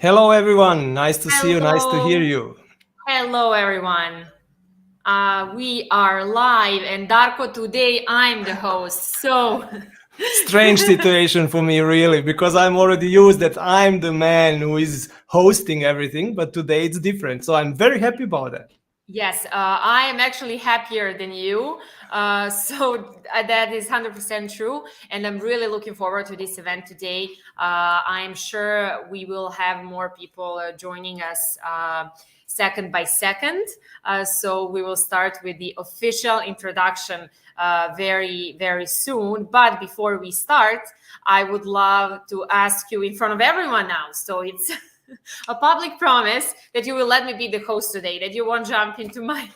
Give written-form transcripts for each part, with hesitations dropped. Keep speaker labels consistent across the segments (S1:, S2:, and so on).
S1: Hello, everyone. Nice to see you. Nice to hear
S2: Hello,
S1: you.
S2: hello everyone. We are live, and Darko, today I'm the host. So,
S1: Strange situation for me, really, because I'm already used that I'm the man who is hosting everything, but today it's different. So I'm very happy about that.
S2: yes, I am actually happier than you. That is 100% true. And I'm really looking forward to this event today. I'm sure we will have more people joining us second by second. So we will start with the official introduction very, very soon. But before we start, I would love to ask you in front of everyone now. So it's a public promise that you will let me be the host today, that you won't jump into my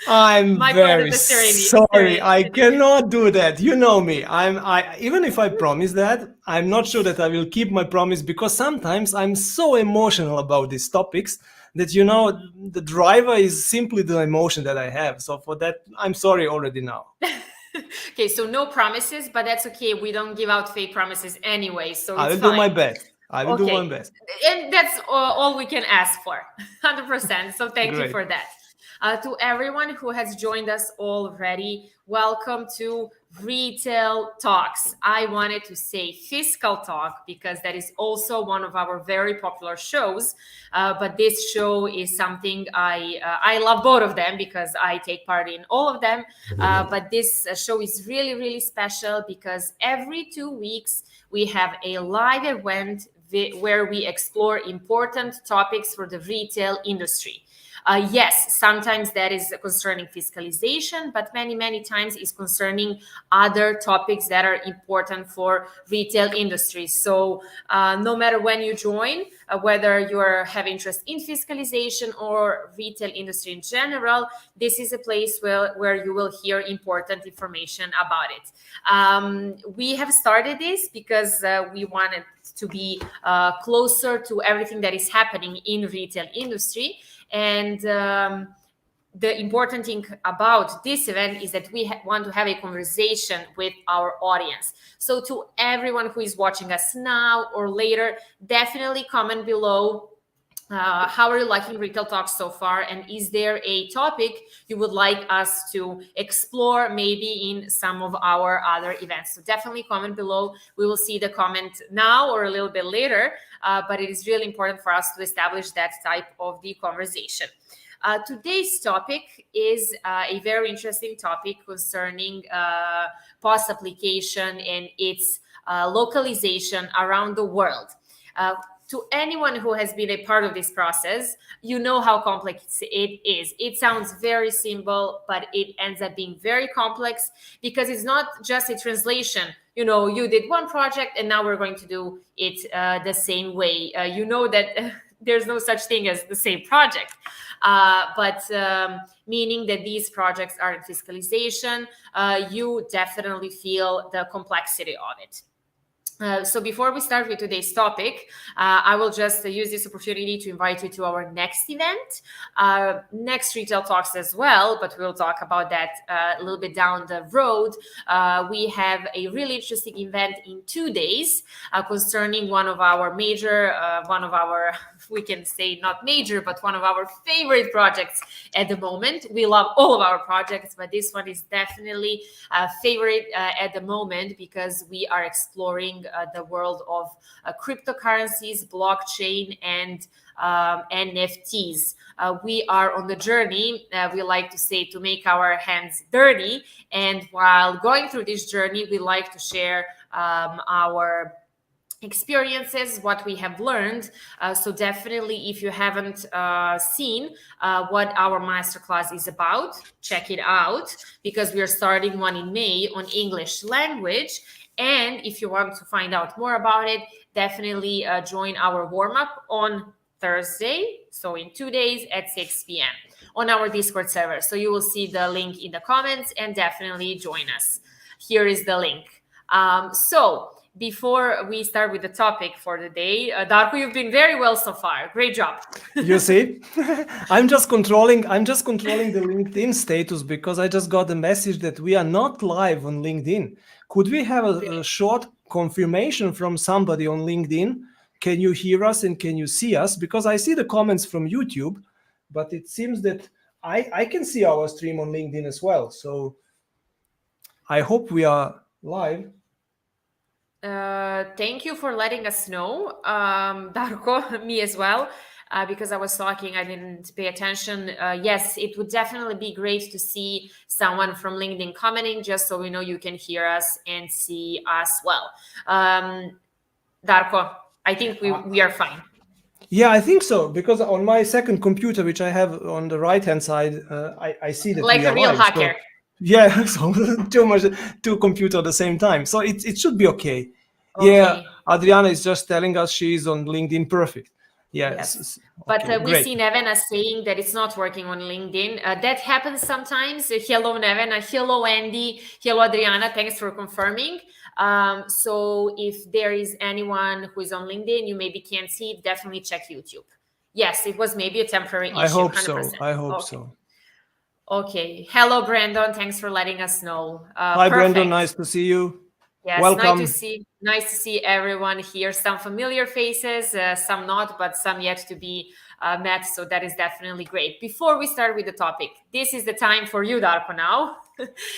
S1: I'm
S2: my part of
S1: very
S2: the
S1: sorry. I
S2: steering.
S1: cannot do that. You know me. I even if I promise that, I'm not sure that I will keep my promise because sometimes I'm so emotional about these topics that the driver is simply the emotion that I have. So for that, I'm sorry already now.
S2: Okay, so no promises, but that's okay. We don't give out fake promises anyway, so
S1: I
S2: it's
S1: will do my
S2: fine.
S1: best. I will do my
S2: Okay,
S1: best.
S2: and that's all we can ask for. 100%. So thank you
S1: Great.
S2: for that. To everyone who has joined us already, welcome to Retail Talks. I wanted to say Fiscal Talk because that is also one of our very popular shows. But this show is something I love both of them because I take part in all of them. But this show is really, really special because every 2 weeks we have a live event where we explore important topics for the retail industry. Yes, sometimes that is concerning fiscalization, but many, many times is concerning other topics that are important for retail industry. So no matter when you join, whether you have interest in fiscalization or retail industry in general, this is a place where you will hear important information about it. We have started this because we wanted to be closer to everything that is happening in retail industry. And the important thing about this event is that we want to have a conversation with our audience. So to everyone who is watching us now or later, definitely comment below how are you liking Retail Talks so far? And is there a topic you would like us to explore maybe in some of our other events? So definitely comment below. We will see the comment now or a little bit later, but it is really important for us to establish that type of the conversation. Today's topic is a very interesting topic concerning POS application and its localization around the world. To anyone who has been a part of this process, you know how complex it is. It sounds very simple, but it ends up being very complex because it's not just a translation. You know, you did one project and now we're going to do it the same way. You know that there's no such thing as the same project. But meaning that these projects are in fiscalization, you definitely feel the complexity of it. So before we start with today's topic, I will just use this opportunity to invite you to our next event, next Retail Talks as well, but we'll talk about that a little bit down the road. We have a really interesting event in 2 days concerning one of our we can say not major, but one of our favorite projects at the moment. We love all of our projects, but this one is definitely a favorite at the moment because we are exploring the world of cryptocurrencies, blockchain, and NFTs. We are on the journey, we like to say, to make our hands dirty. And while going through this journey, we like to share our experiences, what we have learned. So definitely, if you haven't seen what our masterclass is about, check it out because we are starting one in May on English language. And if you want to find out more about it, definitely join our warm-up on Thursday, so in 2 days at 6 p.m. on our Discord server. So you will see the link in the comments and definitely join us. Here is the link. So before we start with the topic for the day, Darko, you've been very well so far. Great job.
S1: You see, I'm just controlling the LinkedIn status because I just got a message that we are not live on LinkedIn. Could we have a short confirmation from somebody on LinkedIn can you hear us and can you see us? Because I see the comments from YouTube, but it seems that I can see our stream on LinkedIn as well. So I hope we are live.
S2: Thank you for letting us know, Darko, me as well, because I was talking, I didn't pay attention. Yes, it would definitely be great to see someone from LinkedIn commenting, just so we know you can hear us and see us well. Darko, I think we are fine.
S1: Yeah, I think so, because on my second computer, which I have on the right-hand side, I see that
S2: Like
S1: we
S2: a
S1: are
S2: real
S1: live.
S2: hacker.
S1: So, yeah, so two computers at the same time. So it should be okay. Yeah,
S2: Okay.
S1: Adriana is just telling us she's on LinkedIn. Perfect.
S2: Yes.
S1: Yes.
S2: But
S1: Okay,
S2: we
S1: great.
S2: see Nevena saying that it's not working on LinkedIn. That happens sometimes. Hello, Nevena. Hello, Andy. Hello, Adriana. Thanks for confirming. So if there is anyone who is on LinkedIn, you maybe can't see it, definitely check YouTube. Yes, it was maybe a temporary issue.
S1: I hope
S2: 100%.
S1: so. I hope
S2: Okay.
S1: so.
S2: Okay. Hello, Brandon. Thanks for letting us know.
S1: Hi,
S2: Perfect.
S1: Brandon. Nice to see you.
S2: Yes,
S1: Welcome.
S2: nice to see everyone here. Some familiar faces, some not, but some yet to be met. So that is definitely great. Before we start with the topic, this is the time for you, Darko, now.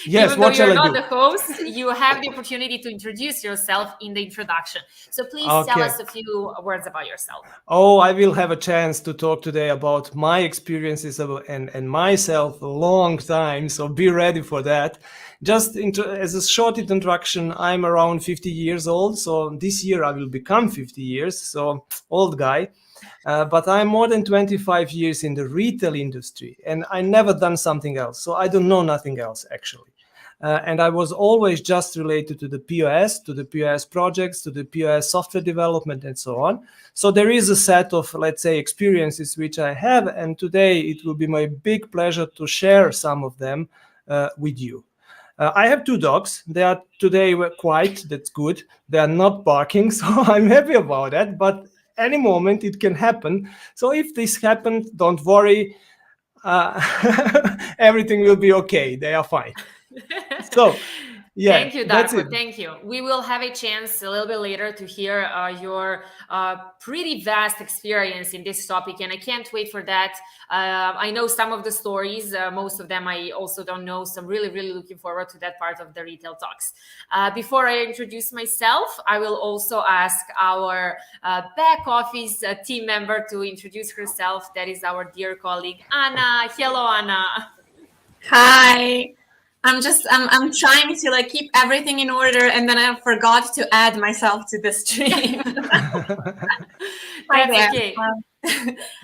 S1: Yes,
S2: Even though
S1: what shall
S2: you're
S1: I
S2: not
S1: do?
S2: the host, you have the opportunity to introduce yourself in the introduction. So please tell
S1: Okay.
S2: us a few words about yourself.
S1: Oh, I will have a chance to talk today about my experiences and myself a long time. So be ready for that. Just as a short introduction, I'm around 50 years old. So this year I will become 50 years. So old guy. But I'm more than 25 years in the retail industry and I never done something else. So I don't know nothing else actually. And I was always just related to the POS projects, to the POS software development, and so on. So there is a set of, let's say, experiences which I have, and today it will be my big pleasure to share some of them with you. I have two dogs. They are today quiet. That's good. They are not barking, so I'm happy about that. But any moment it can happen. So if this happens, don't worry. Everything will be okay. They are fine. So, yeah,
S2: Thank you,
S1: that's it.
S2: Darko. Thank you. We will have a chance a little bit later to hear your pretty vast experience in this topic, and I can't wait for that. I know some of the stories, most of them I also don't know, so I'm really, really looking forward to that part of the retail talks. Before I introduce myself, I will also ask our back office team member to introduce herself. That is our dear colleague, Anna. Hello, Anna.
S3: Hi. I'm trying to like keep everything in order, and then I forgot to add myself to the stream. Hi
S2: That's
S3: there.
S2: okay.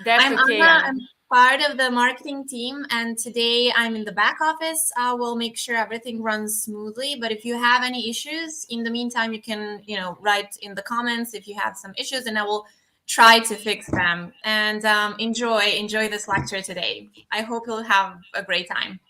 S3: I'm
S2: okay,
S3: Anna.
S2: Anna.
S3: I'm part of the marketing team, and today I'm in the back office. I will make sure everything runs smoothly. But if you have any issues, in the meantime, you can write in the comments if you have some issues, and I will try to fix them. And enjoy this lecture today. I hope you'll have a great time.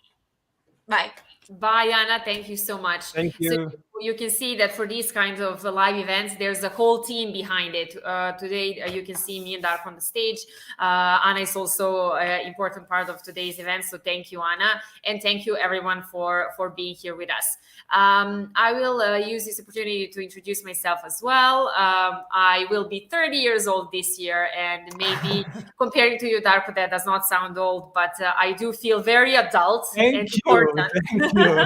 S3: Bye.
S2: Bye, Anna. Thank you so much.
S1: Thank you.
S2: So you can see that for these kinds of live events, there's a whole team behind it. Today, you can see me and Dark on the stage. Anna is also an important part of today's event. So thank you, Anna. And thank you, everyone, for being here with us. I will use this opportunity to introduce myself as well. I will be 30 years old this year. And maybe comparing to you, Darko, that does not sound old, but I do feel very adult and important.
S1: Thank you.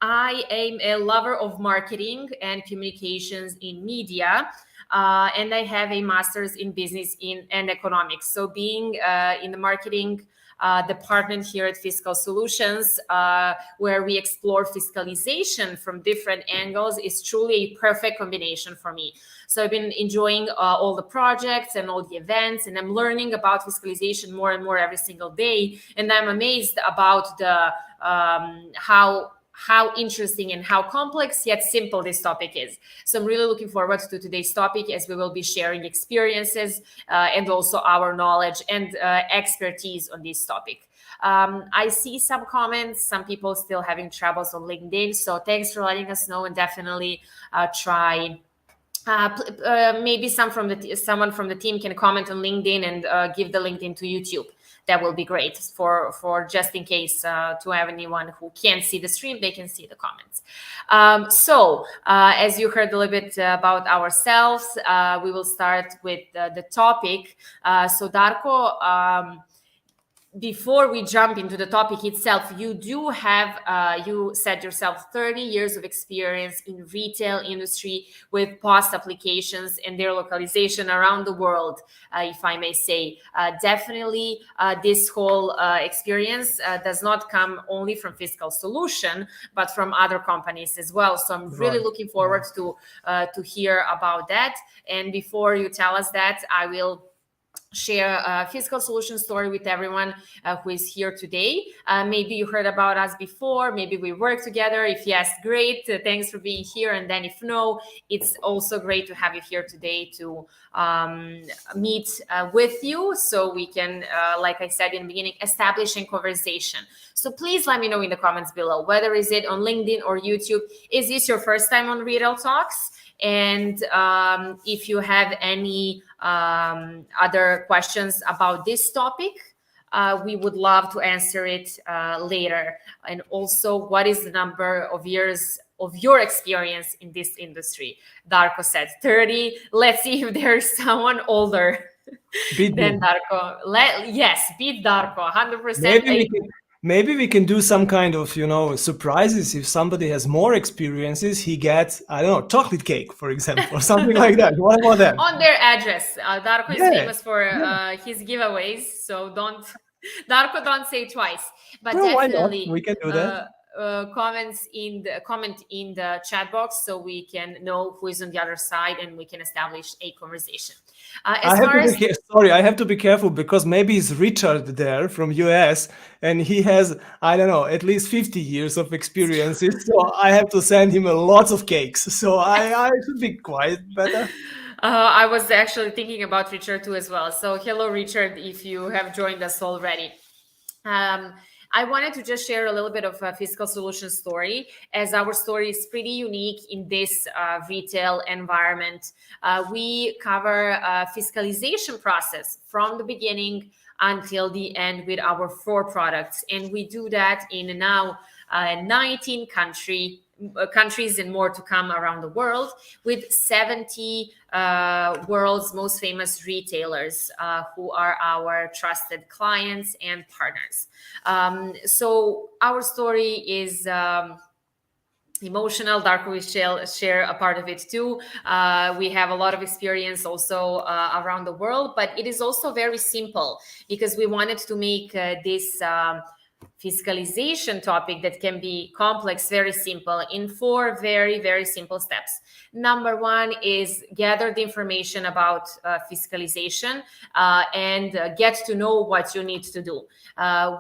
S2: I am a lover of marketing and communications in media. And I have a master's in business and economics. So being in the marketing department here at Fiscal Solutions, where we explore fiscalization from different angles, is truly a perfect combination for me. So I've been enjoying all the projects and all the events, and I'm learning about fiscalization more and more every single day. And I'm amazed about the how interesting and how complex yet simple this topic is. So I'm really looking forward to today's topic, as we will be sharing experiences and also our knowledge and expertise on this topic. I see some comments, some people still having troubles on LinkedIn. So thanks for letting us know, and definitely try. Maybe someone from the team can comment on LinkedIn and give the link into YouTube. that will be great for just in case to anyone who can't see the stream, they can see the comments. As you heard a little bit about ourselves, we will start with the topic. So Darko, before we jump into the topic itself, you do have, you said yourself, 30 years of experience in retail industry with POS applications and their localization around the world, if I may say. Definitely, this whole experience does not come only from Fiscal Solution, but from other companies as well. So I'm really looking forward to hear about that. And before you tell us that, I will share a Fiscal Solution story with everyone who is here today. Maybe you heard about us before, maybe we work together. If yes, great, thanks for being here. And then if no, it's also great to have you here today to meet with you, so we can, like I said in the beginning, establish a conversation. So please let me know in the comments below, whether is it on LinkedIn or YouTube. Is this your first time on Retail Talks? And if you have any other questions about this topic, we would love to answer it later. And also, what is the number of years of your experience in this industry? Darko said 30. Let's see if there's someone older than Darko. Yes, beat Darko, 100%.
S1: Maybe we can do some kind of, surprises. If somebody has more experiences, he gets, I don't know, chocolate cake, for example, or something like that. What about that?
S2: On their address. Darko is famous for his giveaways, so Darko, don't say twice. But definitely,
S1: we can do that.
S2: Comment in the chat box, so we can know who is on the other side and we can establish a conversation.
S1: I have to be careful, because maybe it's Richard there from US and he has, I don't know, at least 50 years of experiences. So I have to send him lots of cakes. So I should be quiet better.
S2: I was actually thinking about Richard too as well. So hello, Richard, if you have joined us already. I wanted to just share a little bit of a Fiscal Solution story, as our story is pretty unique in this retail environment. We cover fiscalization process from the beginning until the end with our 4 products. And we do that in now 19 countries and more to come around the world, with 70 world's most famous retailers who are our trusted clients and partners. So our story is emotional. Darko will share a part of it too. We have a lot of experience also around the world, but it is also very simple, because we wanted to make this fiscalization topic that can be complex very simple in 4 very, very simple steps. Number 1 is gather the information about fiscalization and get to know what you need to do.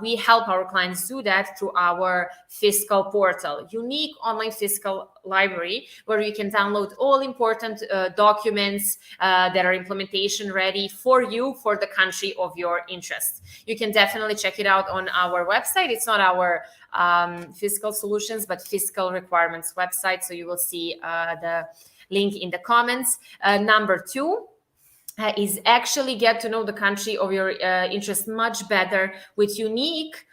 S2: We help our clients do that through our fiscal portal, unique online fiscal library, where you can download all important documents that are implementation ready for you, for the country of your interest. You can definitely check it out on our website. It's not our Fiscal Solutions, but Fiscal Requirements website. So you will see the link in the comments. Number 2 is actually get to know the country of your interest much better with unique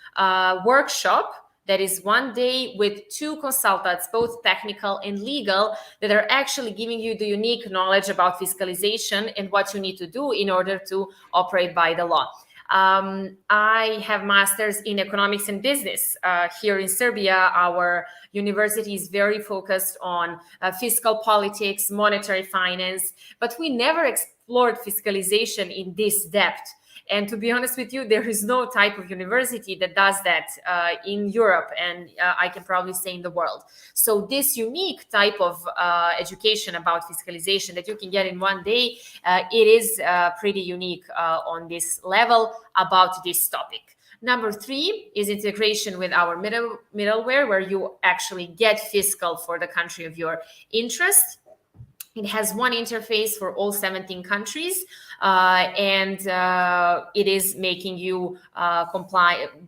S2: workshop that is 1 day with 2 consultants, both technical and legal, that are actually giving you the unique knowledge about fiscalization and what you need to do in order to operate by the law. I have masters in economics and business here in Serbia. Our university is very focused on fiscal politics, monetary finance, but we never explored fiscalization in this depth. And to be honest with you, there is no type of university that does that in Europe, and I can probably say in the world. So this unique type of education about fiscalization that you can get in 1 day, it is pretty unique on this level about this topic. Number 3 is integration with our middleware, where you actually get fiscal for the country of your interest. It has one interface for all 17 countries, and it is making you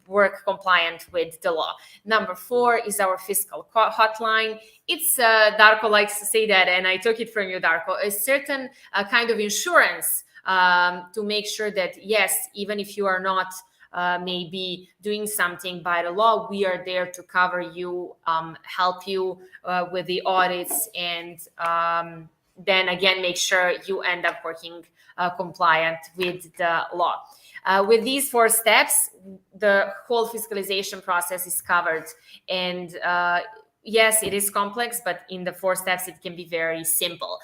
S2: work compliant with the law. Number 4 is our fiscal hotline. It's, Darko likes to say that, and I took it from you, Darko, a certain kind of insurance to make sure that, yes, even if you are not maybe doing something by the law, we are there to cover you, help you with the audits, and then again make sure you end up working compliant with the law. With these 4 steps, the whole fiscalization process is covered. And yes, it is complex, but in the 4 steps, it can be very simple.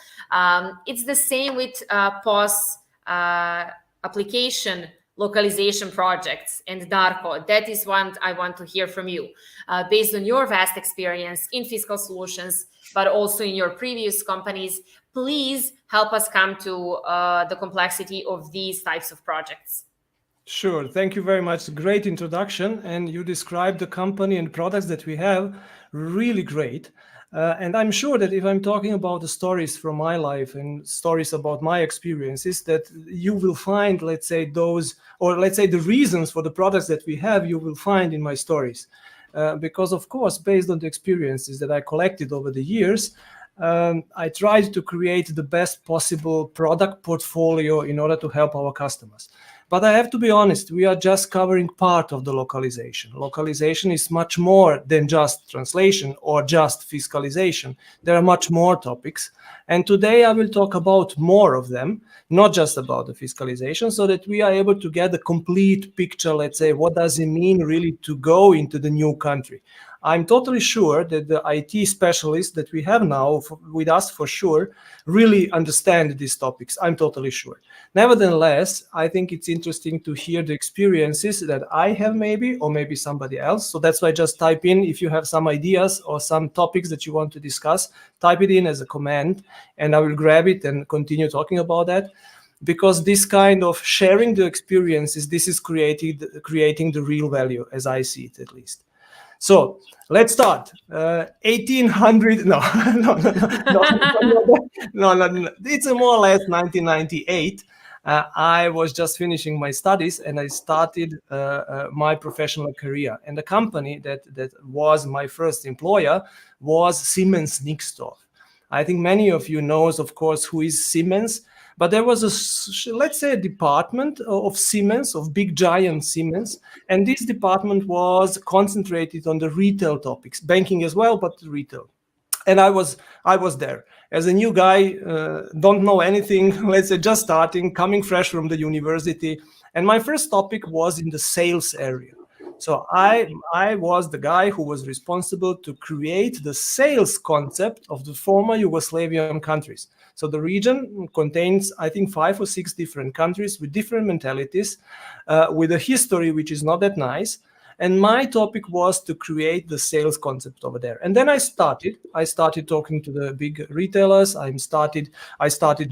S2: It's the same with POS application localization projects and DARCO. That is one I want to hear from you. Based on your vast experience in fiscal solutions, but also in your previous companies, please help us come to the complexity of these types of projects.
S1: Sure. Thank you very much. Great introduction. And you described the company and products that we have really great. And I'm sure that if I'm talking about the stories from my life and stories about my experiences, that you will find, let's say, those, or let's say the reasons for the products that we have, you will find in my stories. Because, of course, based on the experiences that I collected over the years, I tried to create the best possible product portfolio in order to help our customers. But I have to be honest, we are just covering part of the localization. Localization is much more than just translation or just fiscalization. There are much more topics. And today I will talk about more of them, not just about the fiscalization, so that we are able to get a complete picture, let's say, what does it mean really to go into the new country. I'm totally sure that the IT specialists that we have now with us for sure really understand these topics. I'm totally sure. Nevertheless, I think it's interesting to hear the experiences that I have maybe, or maybe somebody else. So that's why just type in, if you have some ideas or some topics that you want to discuss, type it in as a comment and I will grab it and continue talking about that. Because this kind of sharing the experiences, this is creating the real value, as I see it at least. So let's start. 1800, no, it's more or less 1998. I was just finishing my studies and I started my professional career. And the company that was my first employer was Siemens Nixdorf. I think many of you knows, of course, who is Siemens. But there was let's say, a department of Siemens, of big giant Siemens, and this department was concentrated on the retail topics, banking as well, but retail. And I was there as a new guy, don't know anything, let's say, just starting, coming fresh from the university. And my first topic was in the sales area. So I was the guy who was responsible to create the sales concept of the former Yugoslavian countries. So the region contains, I think, 5 or 6 different countries with different mentalities, with a history which is not that nice. And my topic was to create the sales concept over there. And then I started talking to the big retailers. I started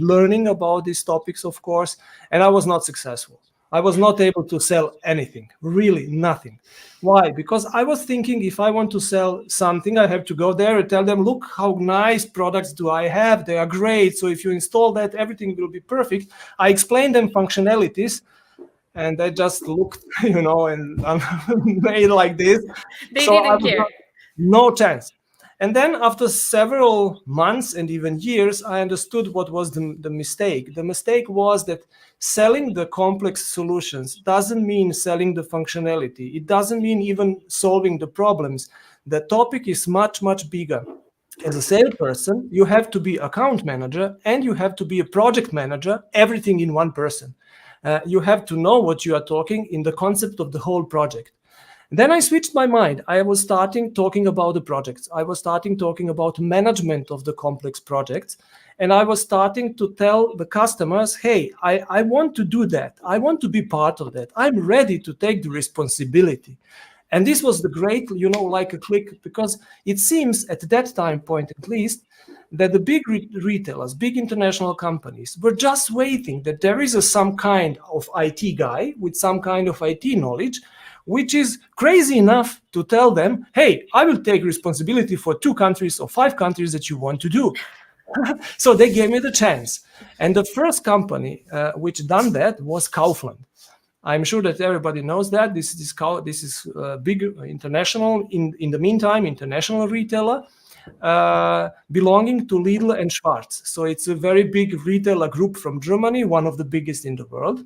S1: learning about these topics, of course, and I was not successful. I was not able to sell anything, really nothing. Why? Because I was thinking, if I want to sell something, I have to go there and tell them, look how nice products do I have. They are great. So if you install that, everything will be perfect. I explained them functionalities and they just looked, and made like this.
S2: They didn't care.
S1: No chance. And then after several months and even years, I understood what was the mistake. The mistake was that selling the complex solutions doesn't mean selling the functionality. It doesn't mean even solving the problems. The topic is much, much bigger. As a salesperson, you have to be account manager and you have to be a project manager, everything in one person. You have to know what you are talking in the concept of the whole project. Then I switched my mind. I was starting talking about the projects. I was starting talking about management of the complex projects. And I was starting to tell the customers, hey, I want to do that. I want to be part of that. I'm ready to take the responsibility. And this was the great, like a click, because it seems at that time point, at least, that the big retailers, big international companies were just waiting that there is some kind of IT guy with some kind of IT knowledge, which is crazy enough to tell them, hey, I will take responsibility for 2 countries or 5 countries that you want to do. So they gave me the chance. And the first company which done that was Kaufland. I'm sure that everybody knows that. This is big international, in the meantime, international retailer belonging to Lidl and Schwarz. So it's a very big retailer group from Germany, one of the biggest in the world.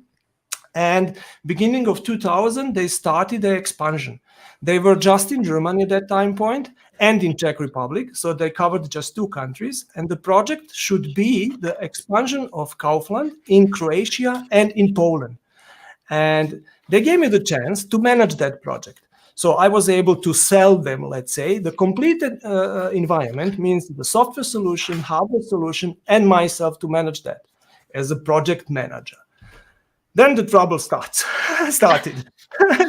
S1: And beginning of 2000, they started their expansion. They were just in Germany at that time point and in Czech Republic, so they covered just 2 countries. And the project should be the expansion of Kaufland in Croatia and in Poland. And they gave me the chance to manage that project. So I was able to sell them, let's say, the complete environment, means the software solution, hardware solution, and myself to manage that as a project manager. Then the trouble started.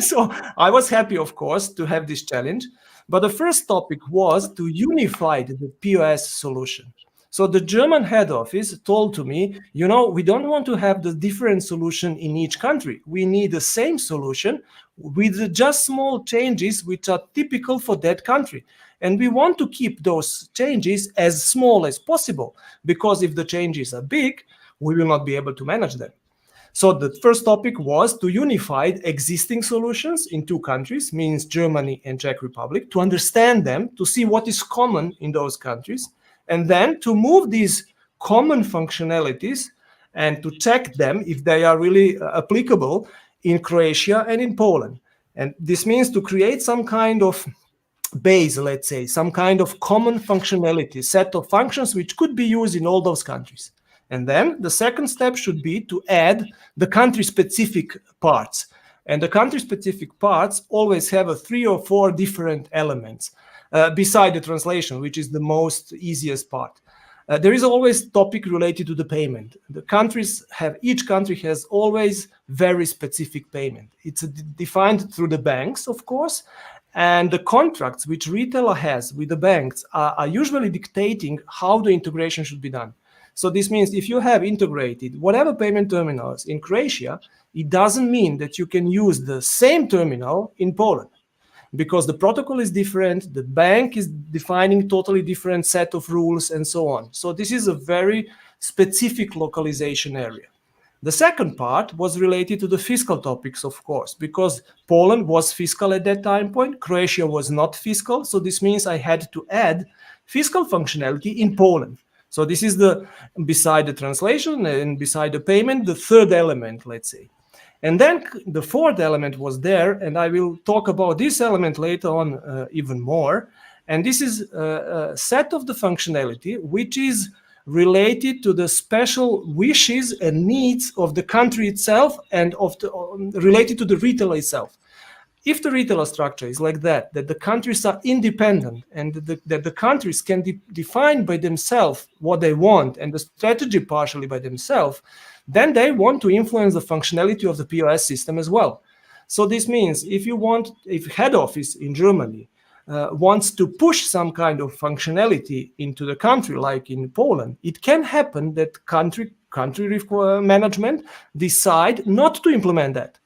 S1: So I was happy, of course, to have this challenge. But the first topic was to unify the POS solution. So the German head office told to me, we don't want to have the different solution in each country. We need the same solution with just small changes which are typical for that country. And we want to keep those changes as small as possible, because if the changes are big, we will not be able to manage them. So the first topic was to unify existing solutions in 2 countries, means Germany and Czech Republic, to understand them, to see what is common in those countries, and then to move these common functionalities and to check them if they are really applicable in Croatia and in Poland. And this means to create some kind of base, let's say, some kind of common functionality, set of functions which could be used in all those countries. And then the second step should be to add the country-specific parts. And the country-specific parts always have 3 or 4 different elements beside the translation, which is the most easiest part. There is always topic related to the payment. Each country has always very specific payment. It's defined through the banks, of course, and the contracts which retailer has with the banks are usually dictating how the integration should be done. So this means if you have integrated whatever payment terminals in Croatia, it doesn't mean that you can use the same terminal in Poland, because the protocol is different, the bank is defining totally different set of rules and so on. So this is a very specific localization area. The second part was related to the fiscal topics, of course, because Poland was fiscal at that time point, Croatia was not fiscal. So this means I had to add fiscal functionality in Poland. So this is beside the translation and beside the payment, the third element, let's say. And then the fourth element was there, and I will talk about this element later on even more. And this is a set of the functionality which is related to the special wishes and needs of the country itself and related to the retailer itself. If the retailer structure is like that the countries are independent and that the countries can define by themselves what they want and the strategy partially by themselves, then they want to influence the functionality of the POS system as well. So this means if head office in Germany wants to push some kind of functionality into the country, like in Poland, it can happen that country management decide not to implement that,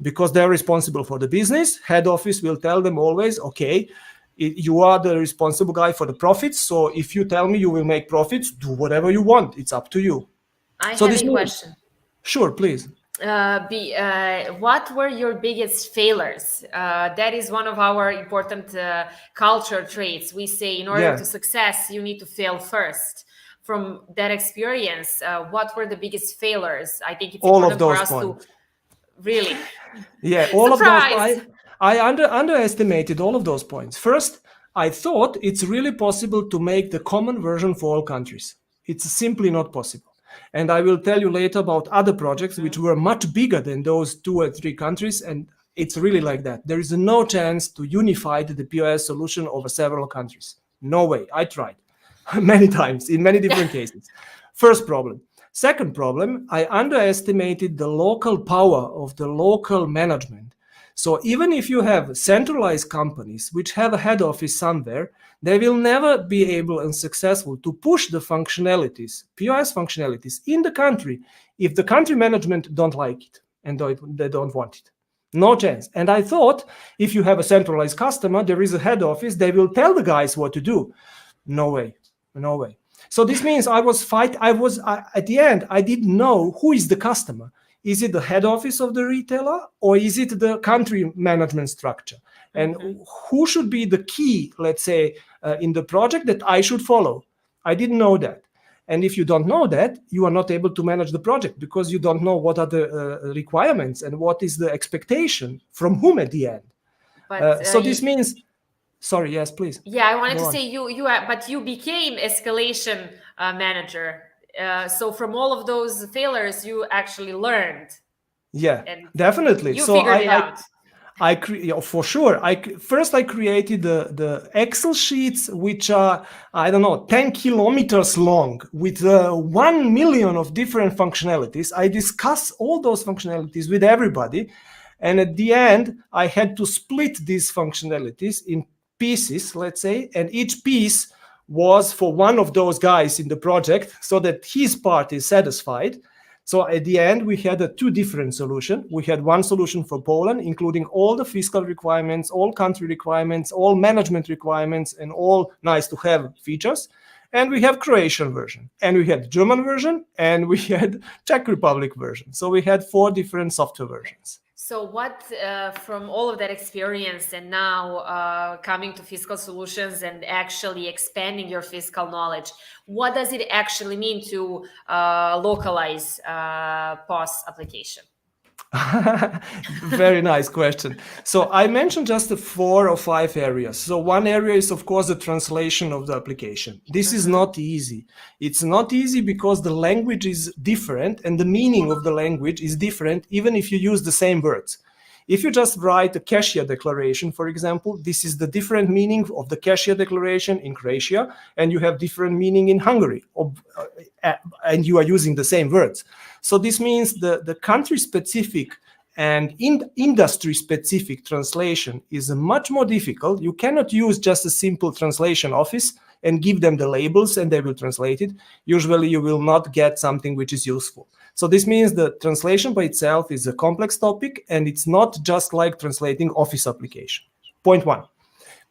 S1: because they're responsible for the business. Head office will tell them always, okay, you are the responsible guy for the profits. So if you tell me you will make profits, do whatever you want. It's up to you.
S2: I have a question.
S1: Sure, please.
S2: What were your biggest failures? That is one of our important culture traits. We say in order to success, you need to fail first. From that experience, what were the biggest failures? I think it's important for us to really.
S1: Yeah, all Surprise. Of those. I underestimated all of those points. First, I thought it's really possible to make the common version for all countries. It's simply not possible. And I will tell you later about other projects which were much bigger than those 2 or 3 countries. And it's really like that. There is no chance to unify the POS solution over several countries. No way. I tried many times in many different cases. First problem. Second problem, I underestimated the local power of the local management. So even if you have centralized companies which have a head office somewhere, they will never be able and successful to push the functionalities, POS functionalities in the country if the country management don't like it and they don't want it. No chance. And I thought if you have a centralized customer, there is a head office, they will tell the guys what to do. No way. No way. So this means at the end, I didn't know who is the customer. Is it the head office of the retailer or is it the country management structure? And who should be the key, let's say, in the project that I should follow? I didn't know that. And if you don't know that, you are not able to manage the project because you don't know what are the requirements and what is the expectation from whom at the end.
S2: But
S1: So this means, sorry, yes, please.
S2: Yeah, I wanted
S1: Go
S2: to
S1: on.
S2: say but you became escalation manager. So from all of those failures, you actually learned.
S1: Yeah,
S2: And
S1: definitely.
S2: you
S1: So
S2: figured it out.
S1: for sure. First I created the Excel sheets, which are, I don't know, 10 kilometers long with 1 million of different functionalities. I discuss all those functionalities with everybody. And at the end, I had to split these functionalities in pieces, let's say, and each piece was for one of those guys in the project so that his part is satisfied. So at the end, we had two different solutions. We had one solution for Poland, including all the fiscal requirements, all country requirements, all management requirements, and all nice-to-have features. And we have Croatian version, and we had German version, and we had Czech Republic version. So we had 4 different software versions.
S2: So what, from all of that experience and now coming to fiscal solutions and actually expanding your fiscal knowledge, what does it actually mean to localize POS application?
S1: Very nice question. So I mentioned just the 4 or 5 areas. So one area is, of course, the translation of the application. This is not easy. It's not easy because the language is different and the meaning of the language is different, even if you use the same words. If you just write a cashier declaration, for example, this is the different meaning of the cashier declaration in Croatia, and you have different meaning in Hungary, and you are using the same words. So this means the country-specific and industry-specific translation is much more difficult. You cannot use just a simple translation office and give them the labels and they will translate it. Usually you will not get something which is useful. So this means the translation by itself is a complex topic, and it's not just like translating office application. Point 1.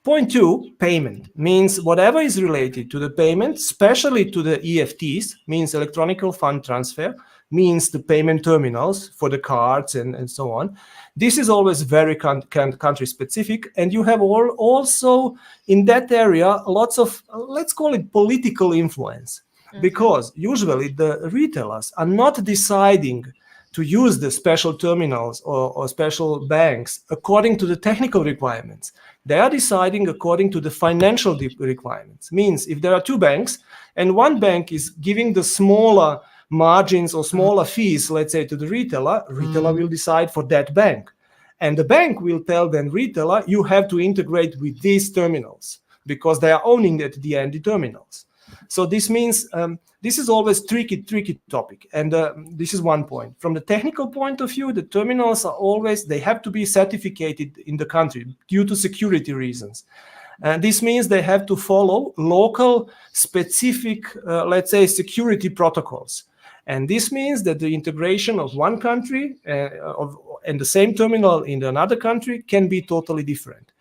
S1: Point 2, payment, means whatever is related to the payment, especially to the EFTs, means electronic fund transfer, means the payment terminals for the cards and so on. This is always very country specific, and you have also in that area lots of, let's call it, political influence. Because usually the retailers are not deciding to use the special terminals or special banks according to the technical requirements. They are deciding according to the financial requirements. Means if there are 2 banks and one bank is giving the smaller margins or smaller fees, let's say, to the retailer will decide for that bank. And the bank will tell the retailer, you have to integrate with these terminals because they are owning at the end the terminals. So this means this is always tricky topic. And this is one point. From the technical point of view, the terminals are always, they have to be certificated in the country due to security reasons. And this means they have to follow local specific, let's say, security protocols. And this means that the integration of one country and the same terminal in another country can be totally different.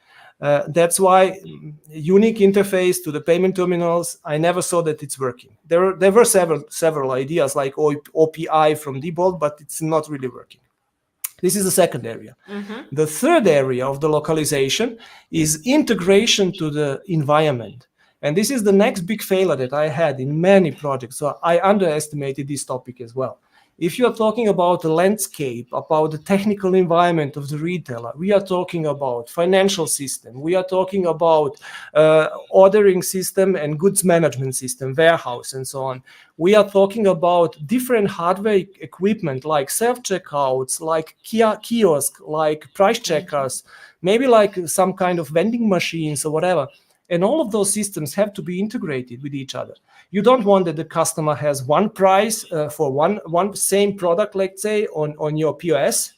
S1: That's why unique interface to the payment terminals, I never saw that it's working. There were several ideas like OPI from Diebold, but it's not really working. This is the second area. The third area of the localization is integration to the environment. And this is the next big failure that I had in many projects. So I underestimated this topic as well. If you are talking about the landscape, about the technical environment of the retailer, we are talking about financial system, we are talking about ordering system and goods management system, warehouse and so on. We are talking about different hardware equipment like self-checkouts, like kiosk, like price checkers, maybe like some kind of vending machines or whatever. And all of those systems have to be integrated with each other. You don't want that the customer has one price for one same product, let's say, on your POS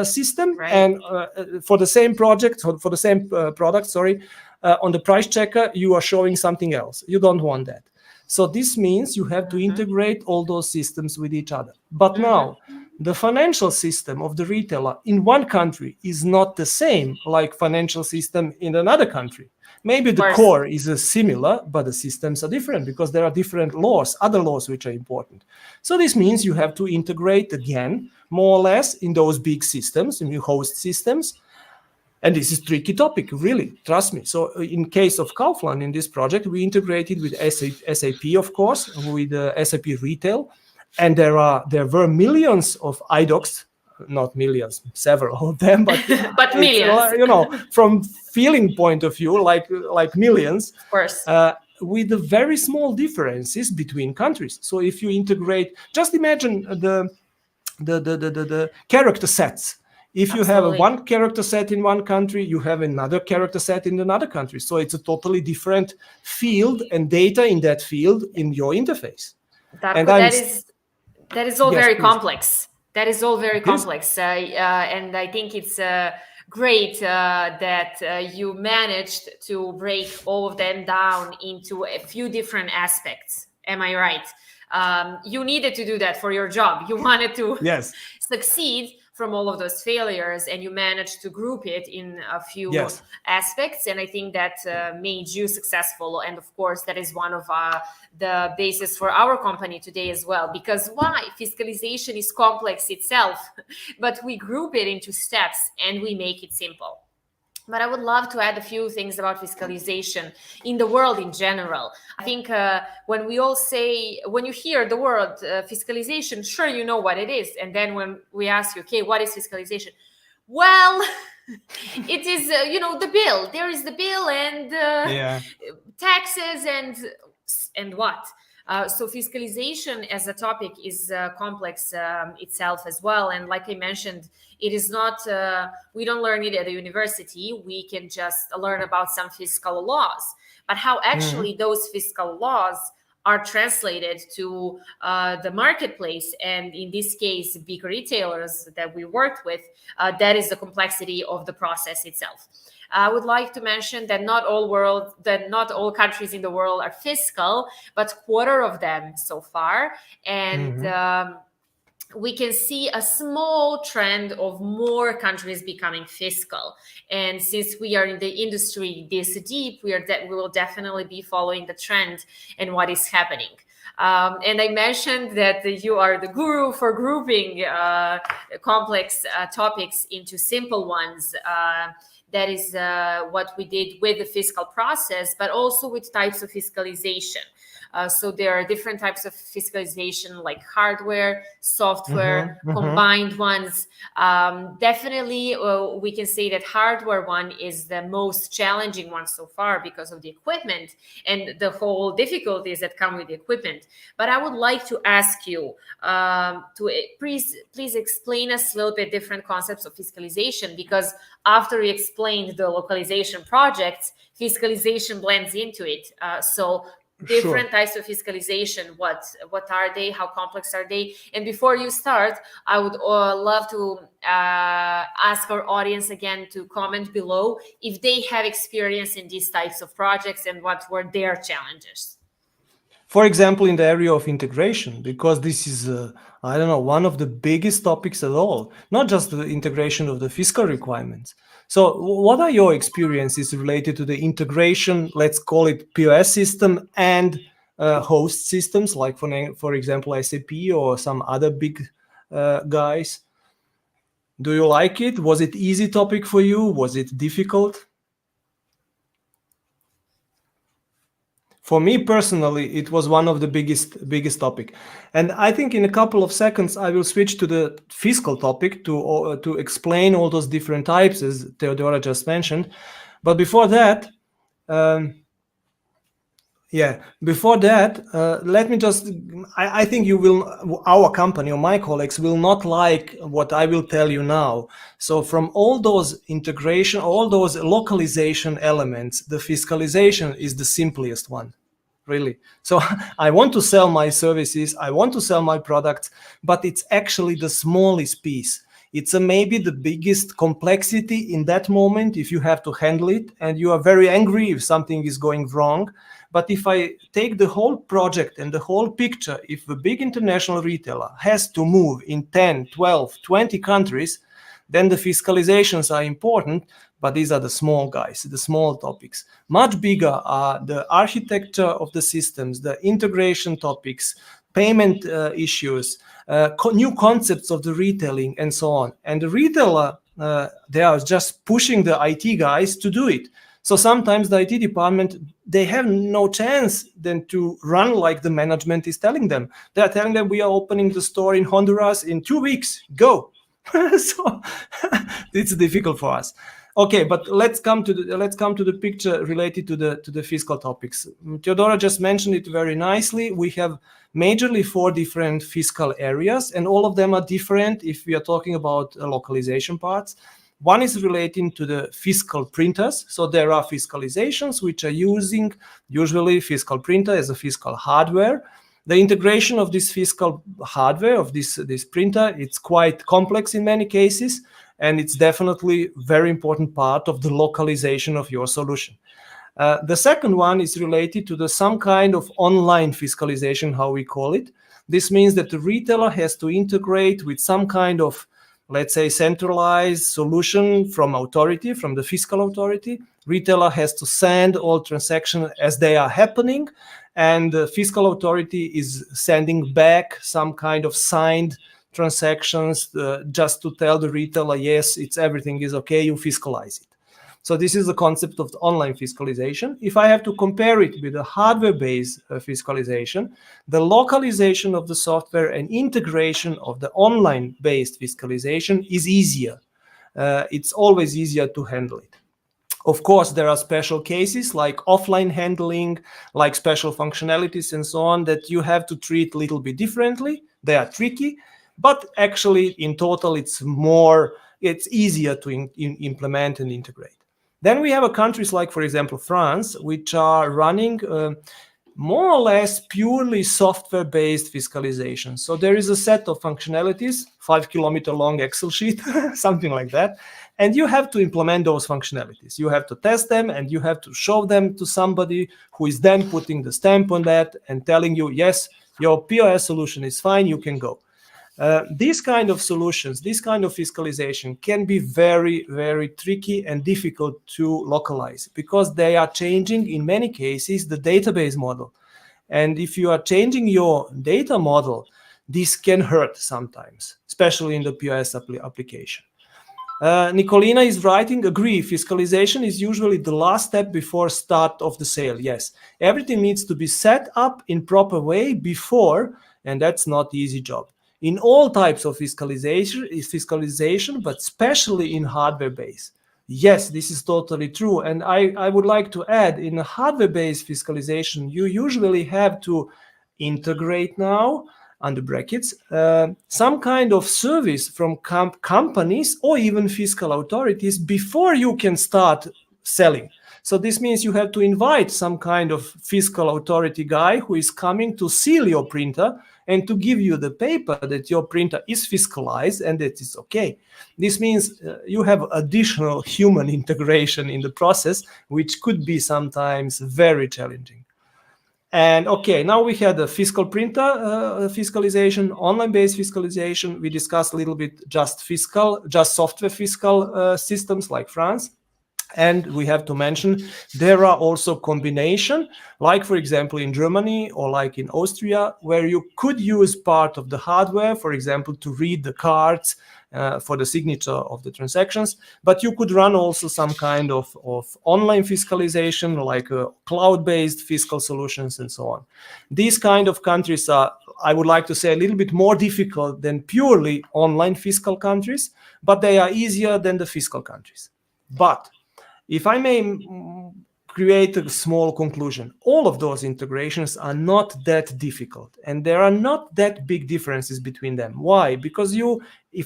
S1: system, right. And for the same project, for the same product, on the price checker, you are showing something else. You don't want that. So this means you have to integrate all those systems with each other. But now, the financial system of the retailer in one country is not the same like financial system in another country. Maybe the core is similar, but the systems are different because there are different laws, other laws which are important. So this means you have to integrate again, more or less, in those big systems, in your host systems. And this is tricky topic, really, trust me. So in case of Kaufland, in this project, we integrated with SAP, of course, with SAP Retail. And there were millions of iDocs, not millions, several of them, but,
S2: but millions.
S1: You know, from feeling point of view, like millions.
S2: Of course.
S1: With the very small differences between countries. So if you integrate, just imagine the character sets. If you have one character set in one country, you have another character set in another country. So it's a totally different field and data in that field in your interface.
S2: That is all very complex. That is all very complex. And I think it's great that you managed to break all of them down into a few different aspects. Am I right? You needed to do that for your job. You wanted to succeed from all of those failures, and you managed to group it in a few aspects. And I think that made you successful. And of course, that is one of the basis for our company today as well. Because why? Fiscalization is complex itself, but we group it into steps and we make it simple. But I would love to add a few things about fiscalization in the world in general. I think when you hear the word fiscalization, sure, you know what it is. And then when we ask you, okay, what is fiscalization? Well, it is, the bill. There is the bill and taxes and what? So fiscalization as a topic is complex itself as well. And like I mentioned, it is not, we don't learn it at a university. We can just learn about some fiscal laws, but how actually those fiscal laws are translated to the marketplace. And in this case, big retailers that we worked with, that is the complexity of the process itself. I would like to mention that not all countries in the world are fiscal, but quarter of them so far. And we can see a small trend of more countries becoming fiscal. And since we are in the industry this deep, we will definitely be following the trend and what is happening. And I mentioned that you are the guru for grouping complex topics into simple ones. That is what we did with the fiscal process, but also with types of fiscalization. So there are different types of fiscalization, like hardware, software, combined ones. Definitely, we can say that hardware one is the most challenging one so far because of the equipment and the whole difficulties that come with the equipment. But I would like to ask you to please explain us a little bit different concepts of fiscalization, because after you explained the localization projects, fiscalization blends into it. So different types of fiscalization, what are they, how complex are they? And before you start, I would love to ask our audience again to comment below if they have experience in these types of projects and what were their challenges.
S1: For example, in the area of integration, because this is, one of the biggest topics at all, not just the integration of the fiscal requirements. So what are your experiences related to the integration, let's call it POS system, and host systems, like for example, SAP or some other big guys? Do you like it? Was it easy topic for you? Was it difficult? For me personally, it was one of the biggest topic. And I think in a couple of seconds, I will switch to the fiscal topic to explain all those different types, as Theodora just mentioned. But before that, let me just, I think our company or my colleagues will not like what I will tell you now. So from all those integration, all those localization elements, the fiscalization is the simplest one, really. So I want to sell my services, I want to sell my products, but it's actually the smallest piece. It's maybe the biggest complexity in that moment if you have to handle it, and you are very angry if something is going wrong. But if I take the whole project and the whole picture, if a big international retailer has to move in 10, 12, 20 countries, then the fiscalizations are important, but these are the small guys, the small topics. Much bigger are the architecture of the systems, the integration topics, payment issues, new concepts of the retailing, and so on. And the retailer they are just pushing the IT guys to do it. So sometimes the IT department, they have no chance then to run like the management is telling them. They are telling them, we are opening the store in Honduras in 2 weeks, go. So it's difficult for us. Okay, but let's come to the picture related to the fiscal topics. Theodora just mentioned it very nicely. We have majorly 4 different fiscal areas, and all of them are different if we are talking about localization parts. One is relating to the fiscal printers. So there are fiscalizations which are using usually fiscal printer as a fiscal hardware. The integration of this fiscal hardware, of this printer, it's quite complex in many cases, and it's definitely very important part of the localization of your solution. The second one is related to some kind of online fiscalization, how we call it. This means that the retailer has to integrate with some kind of, let's say, centralized solution from the fiscal authority. Retailer has to send all transactions as they are happening, and the fiscal authority is sending back some kind of signed transactions just to tell the retailer, yes, everything is okay, you fiscalize it. So this is the concept of the online fiscalization. If I have to compare it with a hardware-based fiscalization, the localization of the software and integration of the online-based fiscalization is easier. It's always easier to handle it. Of course, there are special cases like offline handling, like special functionalities and so on that you have to treat a little bit differently. They are tricky, but actually in total it's easier to implement and integrate. Then we have countries like, for example, France, which are running more or less purely software-based fiscalization. So there is a set of functionalities, 5-kilometer long Excel sheet, something like that. And you have to implement those functionalities. You have to test them and you have to show them to somebody who is then putting the stamp on that and telling you, yes, your POS solution is fine, you can go. These kind of solutions, this kind of fiscalization can be very, very tricky and difficult to localize because they are changing, in many cases, the database model. And if you are changing your data model, this can hurt sometimes, especially in the POS application. Nicolina is writing, agree, fiscalization is usually the last step before start of the sale. Yes, everything needs to be set up in proper way before, and that's not easy job. In all types of fiscalization, but especially in hardware-based. Yes, this is totally true. And I would like to add, in a hardware-based fiscalization, you usually have to integrate now, under brackets, some kind of service from companies or even fiscal authorities before you can start selling. So this means you have to invite some kind of fiscal authority guy who is coming to seal your printer and to give you the paper that your printer is fiscalized and that it's okay. This means you have additional human integration in the process, which could be sometimes very challenging. And okay, now we had the fiscal printer fiscalization, online-based fiscalization. We discussed a little bit just software fiscal systems like France. And we have to mention there are also combination, like for example in Germany or like in Austria, where you could use part of the hardware, for example, to read the cards for the signature of the transactions. But you could run also some kind of online fiscalization, like cloud-based fiscal solutions and so on. These kind of countries are, I would like to say, a little bit more difficult than purely online fiscal countries, but they are easier than the fiscal countries. But if I may create a small conclusion, all of those integrations are not that difficult, and there are not that big differences between them. Why? Because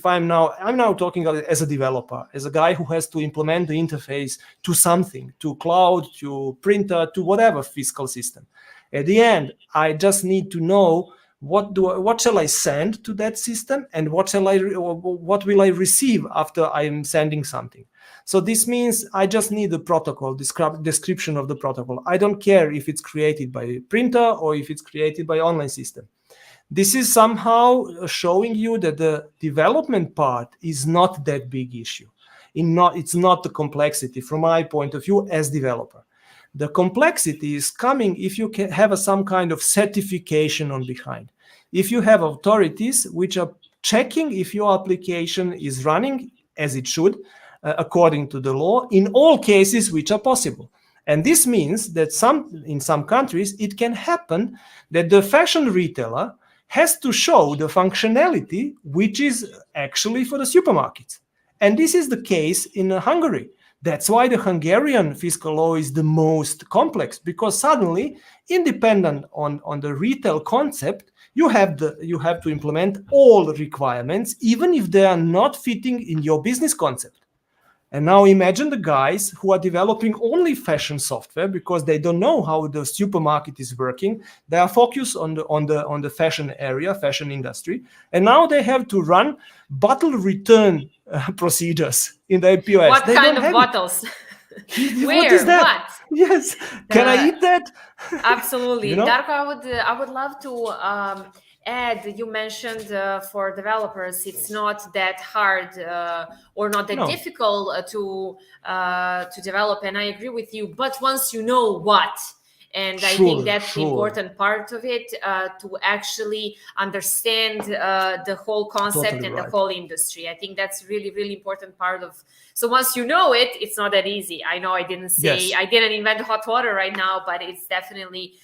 S1: I'm now talking as a developer, as a guy who has to implement the interface to something, to cloud, to printer, to whatever fiscal system. At the end, I just need to know what shall I send to that system, and what will I receive after I'm sending something. So this means I just need the protocol, description of the protocol. I don't care if it's created by printer or if it's created by online system. This is somehow showing you that the development part is not that big issue. It's not the complexity from my point of view as developer. The complexity is coming if you can have some kind of certification on behind. If you have authorities which are checking if your application is running as it should, according to the law, in all cases which are possible. And this means that in some countries, it can happen that the fashion retailer has to show the functionality which is actually for the supermarkets. And this is the case in Hungary. That's why the Hungarian fiscal law is the most complex, because suddenly, independent on the retail concept, you have to implement all requirements, even if they are not fitting in your business concept. And now imagine the guys who are developing only fashion software because they don't know how the supermarket is working. They are focused on the fashion area, fashion industry, and now they have to run bottle return procedures in the POS.
S2: What kind of bottles? Where?
S1: What is that?
S2: What?
S1: Yes. Can I eat that?
S2: Absolutely.
S1: You know?
S2: Darko, I would love to add, you mentioned for developers, it's not that hard or not that difficult to develop, and I agree with you. But once you know what, and I think that's the important part of it, to actually understand the whole concept and the whole industry. I think that's really, really important part of. So once you know it, it's not that easy. I know I didn't say, I didn't invent hot water right now, but it's definitely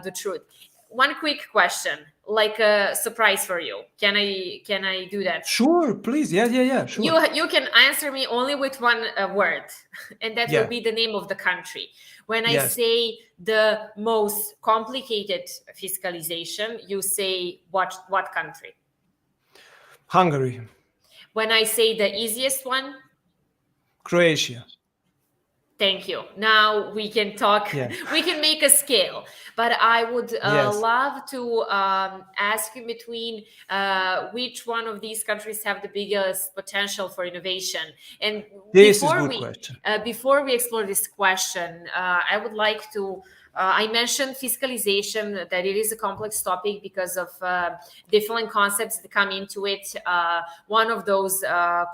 S2: the truth. One quick question, like a surprise for you. Can I do that?
S1: Sure, please. Yeah. Sure.
S2: You can answer me only with one word, and that will be the name of the country. When I say the most complicated fiscalization, you say what country?
S1: Hungary.
S2: When I say the easiest one?
S1: Croatia.
S2: Thank you. Now we can talk, we can make a scale, but I would love to ask you between which one of these countries have the biggest potential for innovation. And before we explore this question, I would like to I mentioned fiscalization, that it is a complex topic because of different concepts that come into it. One of those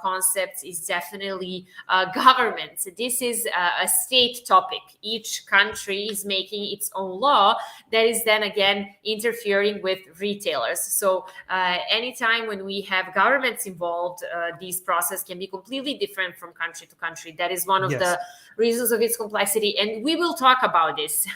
S2: concepts is definitely government. This is a state topic. Each country is making its own law that is then again interfering with retailers. So anytime when we have governments involved, this process can be completely different from country to country. That is one of the reasons of its complexity. And we will talk about this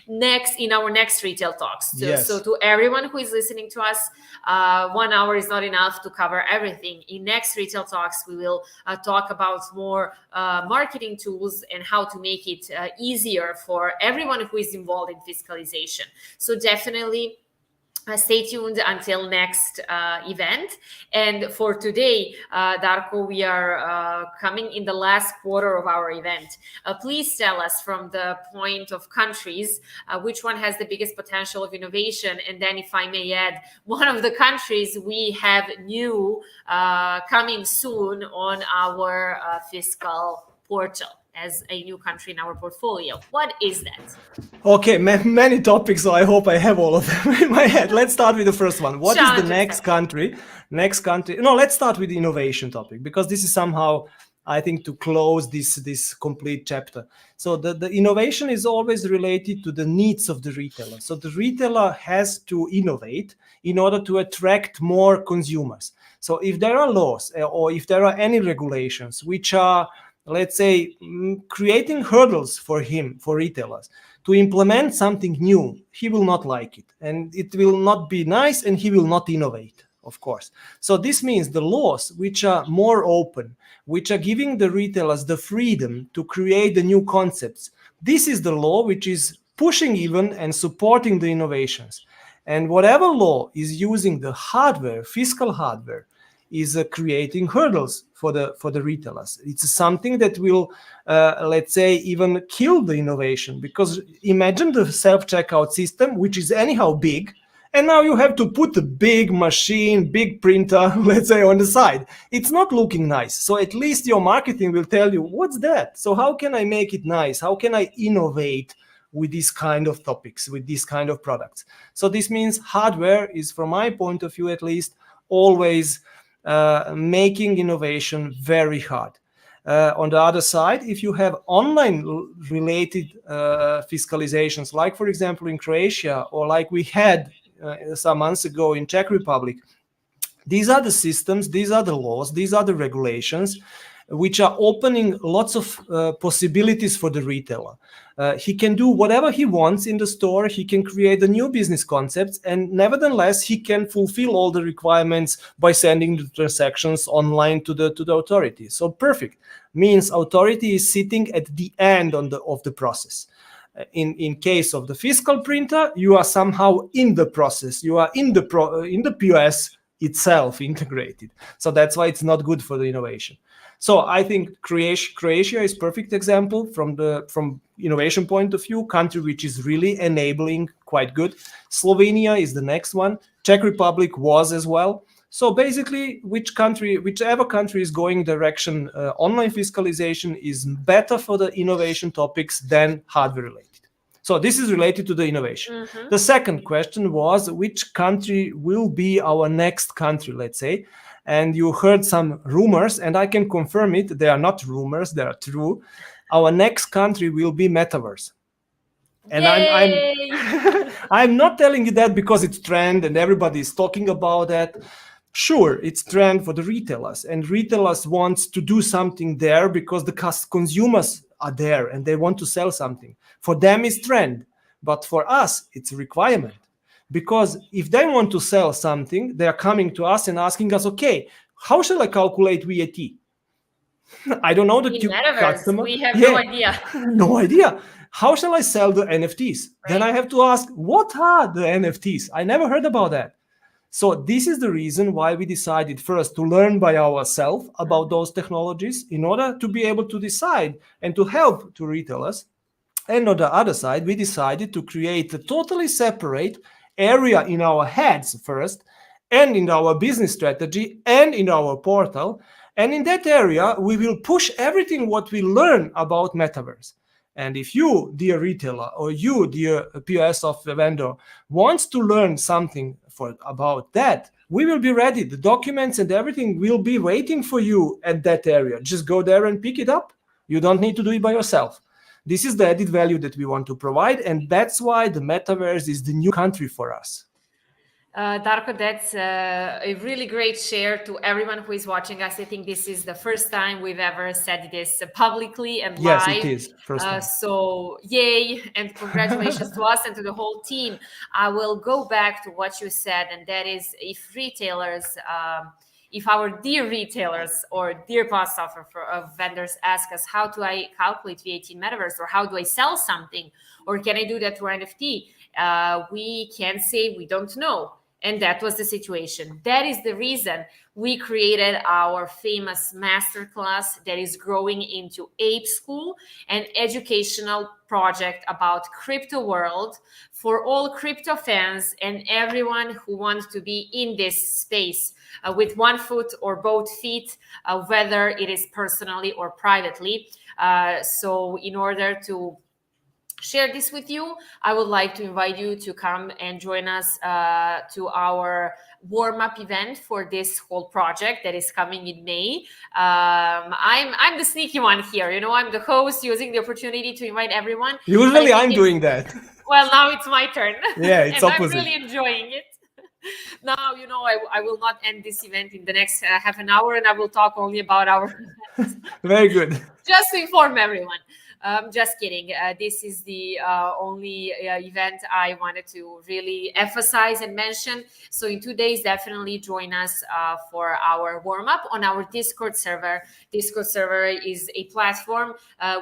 S2: next in our next retail talks. So to everyone who is listening to us, 1 hour is not enough to cover everything. In next retail talks, we will talk about more marketing tools and how to make it easier for everyone who is involved in fiscalization. So definitely stay tuned until next event. And for today, Darko, we are coming in the last quarter of our event. Please tell us from the point of countries, which one has the biggest potential of innovation. And then if I may add, one of the countries we have new coming soon on our fiscal portal as a new country in our portfolio. What is that? Okay,
S1: many topics, so I hope I have all of them in my head. Let's start with the first one. What is the next country? No, let's start with the innovation topic, because this is somehow, I think, to close this complete chapter. So the innovation is always related to the needs of the retailer. So the retailer has to innovate in order to attract more consumers. So if there are laws or if there are any regulations which are, let's say, creating hurdles for retailers to implement something new, he will not like it, and it will not be nice, and he will not innovate, of course. So this means the laws which are more open, which are giving the retailers the freedom to create the new concepts, this is the law which is pushing even and supporting the innovations. And whatever law is using the hardware, fiscal hardware, is creating hurdles for the retailers. It's something that will, let's say, even kill the innovation, because imagine the self-checkout system, which is anyhow big, and now you have to put a big machine, big printer, let's say, on the side. It's not looking nice. So at least your marketing will tell you, what's that? So how can I make it nice? How can I innovate with these kind of topics, with these kind of products? So this means hardware is, from my point of view at least, always making innovation very hard. On the other side, if you have online related fiscalizations, like for example in Croatia, or like we had some months ago in Czech Republic, These are the systems, these are the laws, these are the regulations which are opening lots of possibilities for the retailer. He can do whatever he wants in the store. He can create the new business concepts, and nevertheless, he can fulfill all the requirements by sending the transactions online to the authority. So perfect means authority is sitting at the end of the process. In case of the fiscal printer, you are somehow in the process. You are in the POS itself integrated. So that's why it's not good for the innovation. So I think Croatia is perfect example from innovation point of view, country which is really enabling quite good. Slovenia is the next one. Czech Republic was as well. So basically, whichever country is going direction online fiscalization is better for the innovation topics than hardware related. So this is related to the innovation.
S2: Mm-hmm.
S1: The second question was, which country will be our next country, let's say? And you heard some rumors, and I can confirm it. They are not rumors, they are true. Our next country will be metaverse. And I'm not telling you that because it's trend and everybody is talking about that. Sure, it's trend for the retailers, and retailers want to do something there because the consumers are there and they want to sell something. For them, it's trend, but for us, it's a requirement. Because if they want to sell something, they are coming to us and asking us, okay, how shall I calculate VAT? I don't know the customer.
S2: We have no idea.
S1: No idea. How shall I sell the NFTs? Right. Then I have to ask, what are the NFTs? I never heard about that. So this is the reason why we decided first to learn by ourselves about those technologies in order to be able to decide and to help to retailers. And on the other side, we decided to create a totally separate area in our heads first, and in our business strategy, and in our portal. And in that area, we will push everything what we learn about metaverse. And if you, dear retailer, or you, dear POS of the vendor, wants to learn something about that, we will be ready. The documents and everything will be waiting for you at that area. Just go there and pick it up. You don't need to do it by yourself. This is the added value that we want to provide, and that's why the metaverse is the new country for us.
S2: Darko, that's a really great share to everyone who is watching us. I think this is the first time we've ever said this publicly and live.
S1: Yes, it is. First time.
S2: So yay, and congratulations to us and to the whole team. I will go back to what you said, and that is if retailers... if our dear retailers or dear POS software vendors ask us, how do I calculate VAT in metaverse, or how do I sell something, or can I do that through NFT? We can say we don't know. And that was the situation. That is the reason we created our famous masterclass that is growing into Ape School, an educational project about crypto world for all crypto fans and everyone who wants to be in this space with one foot or both feet, whether it is personally or privately. So in order to share this with you, I would like to invite you to come and join us to our warm-up event for this whole project that is coming in May. I'm the sneaky one here, I'm the host, using the opportunity to invite everyone.
S1: Usually I'm doing that.
S2: Well, now it's my turn.
S1: Yeah, it's
S2: and
S1: opposite.
S2: I'm really enjoying it. Now, I will not end this event in the next half an hour, and I will talk only about our
S1: Very good.
S2: Just to inform everyone. Just kidding. This is the only event I wanted to really emphasize and mention. So in 2 days, definitely join us for our warm-up on our Discord server. Discord server is a platform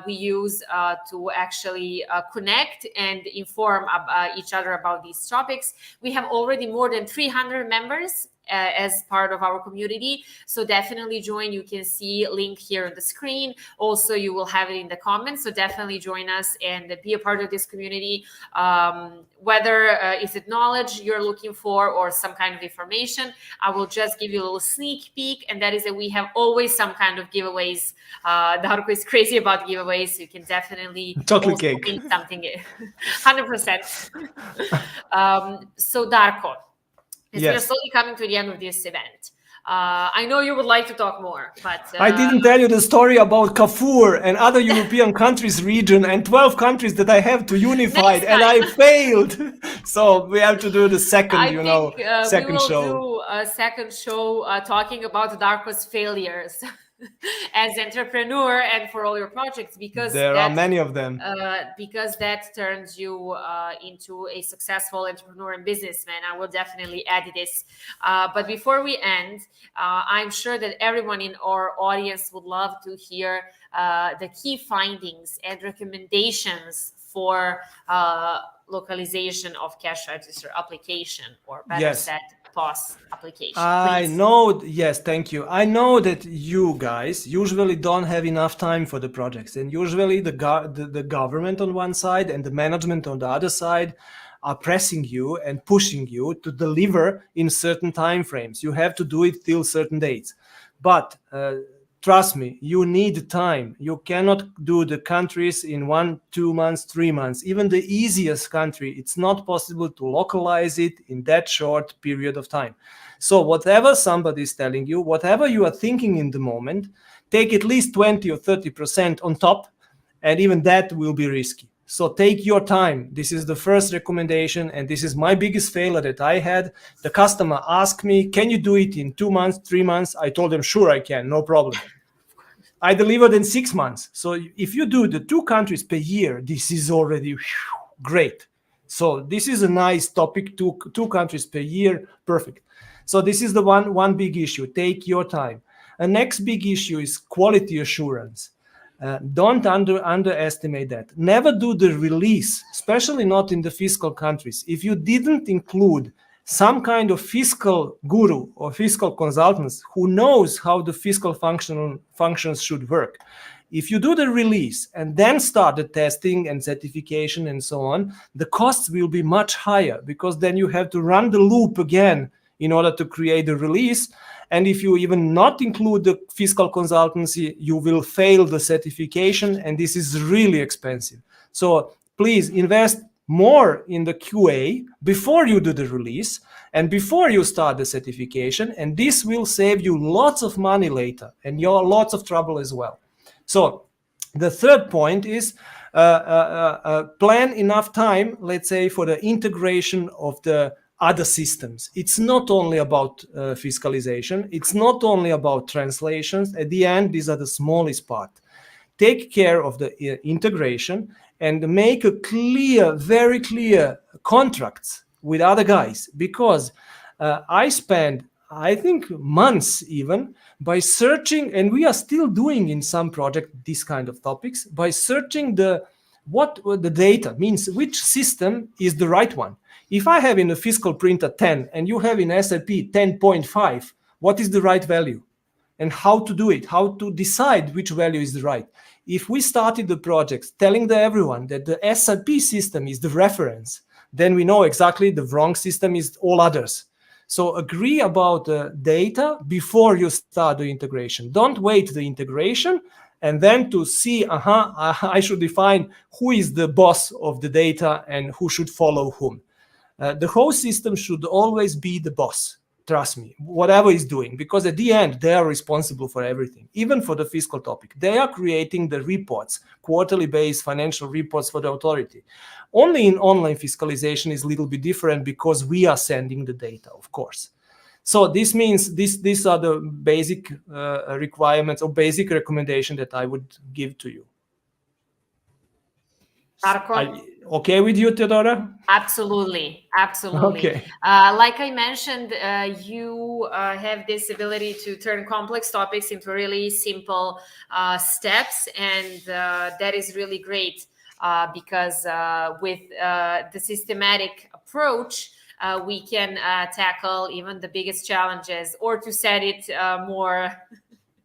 S2: we use to actually connect and inform each other about these topics. We have already more than 300 members as part of our community. So definitely join. You can see a link here on the screen. Also, you will have it in the comments. So definitely join us and be a part of this community. Whether is it knowledge you're looking for or some kind of information, I will just give you a little sneak peek. And that is that we have always some kind of giveaways. Darko is crazy about giveaways. So you can definitely
S1: chocolate cake.
S2: Win something. 100%. So Darko, as we are slowly coming to the end of this event, I know you would like to talk more, but
S1: I didn't tell you the story about Kafur and other European countries region and 12 countries that I have to unify, and I failed. So we have to do the second,
S2: I think we
S1: second
S2: will
S1: show.
S2: do a second show talking about Darko's failures as entrepreneur and for all your projects, because
S1: there are many of them.
S2: Because that turns you into a successful entrepreneur and businessman. I will definitely add this. But before we end, I'm sure that everyone in our audience would love to hear the key findings and recommendations for localization of cash register application, or better said, POS application.
S1: I know, yes, thank you. I know that you guys usually don't have enough time for the projects, and usually the government on one side and the management on the other side are pressing you and pushing you to deliver in certain time frames. You have to do it till certain dates. But trust me, you need time. You cannot do the countries in 1, 2 months, 3 months. Even the easiest country, it's not possible to localize it in that short period of time. So whatever somebody is telling you, whatever you are thinking in the moment, take at least 20 or 30% on top, and even that will be risky. So take your time. This is the first recommendation, and this is my biggest failure that I had. The customer asked me, can you do it in 2 months, 3 months? I told them, sure I can, no problem. I delivered in 6 months. So if you do the 2 countries per year, this is already great. So this is a nice topic, two countries per year, perfect. So this is the one big issue, take your time. A next big issue is quality assurance. Don't underestimate that. Never do the release, especially not in the fiscal countries, if you didn't include some kind of fiscal guru or fiscal consultants who knows how the fiscal functions should work. If you do the release and then start the testing and certification and so on, the costs will be much higher, because then you have to run the loop again in order to create the release. And if you even not include the fiscal consultancy, you will fail the certification, and this is really expensive. So please invest more in the QA before you do the release and before you start the certification, and this will save you lots of money later and lots of trouble as well. So the third point is plan enough time, let's say, for the integration of the other systems. It's not only about fiscalization. It's not only about translations. At the end, these are the smallest part. Take care of the integration and make a clear, very clear contracts with other guys, because I spent, I think, months even by searching, and we are still doing in some project this kind of topics, by searching what the data means, which system is the right one. If I have in a fiscal printer 10 and you have in SAP 10.5, what is the right value? And how to do it, how to decide which value is the right. If we started the projects telling everyone that the SAP system is the reference, then we know exactly the wrong system is all others. So agree about the data before you start the integration. Don't wait the integration and then to see, I should define who is the boss of the data and who should follow whom. The whole system should always be the boss. Trust me, whatever is doing, because at the end, they are responsible for everything, even for the fiscal topic. They are creating the reports, quarterly based financial reports for the authority. Only in online fiscalization is a little bit different, because we are sending the data, of course. So this means these are the basic requirements or basic recommendation that I would give to you.
S2: Darko?
S1: Okay with you, Theodora?
S2: Absolutely.
S1: Okay.
S2: Like I mentioned, you have this ability to turn complex topics into really simple steps, and that is really great because with the systematic approach, we can tackle even the biggest challenges, or to set it more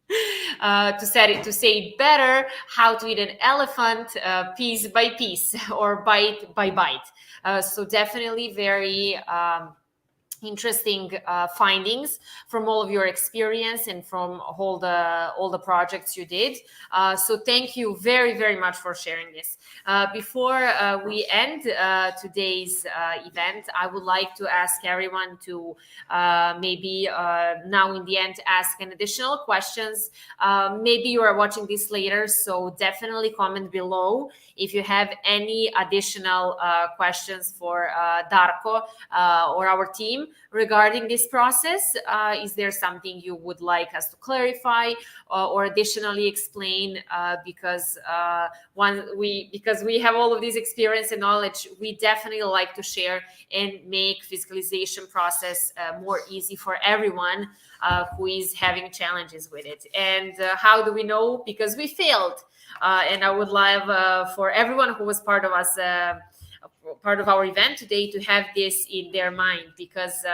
S2: to say it better, how to eat an elephant piece by piece or bite by bite. So definitely very interesting findings from all of your experience and from all the projects you did. So thank you very, very much for sharing this. Before we end today's event, I would like to ask everyone to maybe now in the end ask an additional questions. Maybe you are watching this later, so definitely comment below if you have any additional questions for Darko or our team regarding this process. Is there something you would like us to clarify or additionally explain? Because we have all of this experience and knowledge, we definitely like to share and make fiscalization process more easy for everyone who is having challenges with it. And how do we know? Because we failed. And I would love for everyone who was part of us, part of our event today, to have this in their mind, because